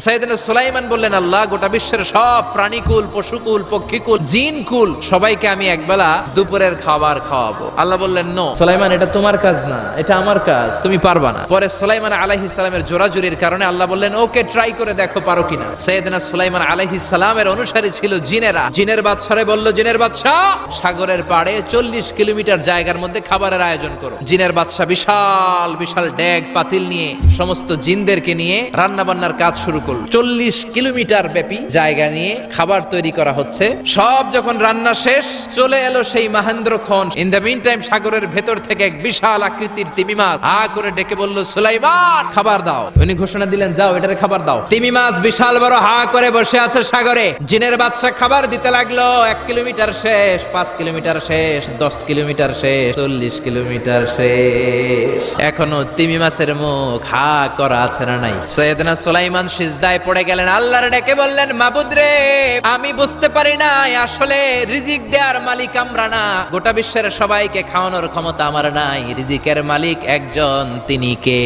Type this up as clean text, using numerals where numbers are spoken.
সাইয়েদনা সুলাইমান বললেন, আল্লাহ, গোটা বিশ্বের সব প্রাণীকুল, পশুকুল, পক্ষীকুল, জিনকুল সবাইকে আমি একবেলা দুপুরের খাবার খাওয়াবো। আল্লাহ বললেন, নো সুলাইমান, এটা তোমার কাজ না, এটা আমার কাজ, তুমি পারবা না। পরে সুলাইমান আলাইহিস সালামের জোরাজুরির কারণে আল্লাহ বললেন, ওকে, ট্রাই করে দেখো পারো কিনা। সাইয়েদনা সুলাইমান আলাইহিস সালামের অনুসারী ছিল জিনেরা। জিনের বাদশারে বলল, জিনের বাদশা, সাগরের পাড়ে 40 কিলোমিটার জায়গার মধ্যে খাবারের আয়োজন করো। জিনের বাদশা বিশাল বিশাল ডেগ পাতিল নিয়ে সমস্ত জিনদেরকে নিয়ে রান্না বান্নার কাজ শুরু করল। 40 কিলোমিটার ব্যাপী জায়গা নিয়ে খাবার তৈরি করা হচ্ছে। সব যখন রান্না শেষ, চলে এলো সেই মহেন্দ্রক্ষণ। ইন দ্য মিন টাইম সাগরের ভেতর থেকে এক বিশাল আকৃতির তিমি মাছ হা করে ডেকে বলল, সুলাইমান, খাবার দাও। উনি ঘোষণা দিলেন, যাও, এটারে খাবার দাও। তিমি মাছ বিশাল বড় হা করে বসে আছে সাগরে। জিনের বাদশা খাবার দিতে লাগলো। 1 কিলোমিটার শেষ, 5 কিলোমিটার শেষ, 10 কিলোমিটার শেষ, 40 কিলোমিটার শেষ। এখনো তিমি মাছের মুখ হা করা আছে না নাই? সাইয়েদনা সুলাইমান সিজদায় পড়ে গেলেন, আল্লাহর ডেকে বললেন, মাবুদ রে, আমি বুঝতে পারি না আসলে রিজিক দেওয়ার মালিক আমরা না, গোটা বিশ্বের সবাইকে খাওয়ানোর ক্ষমতা আমার নাই। রিজিকের মালিক একজন, তিনি কে?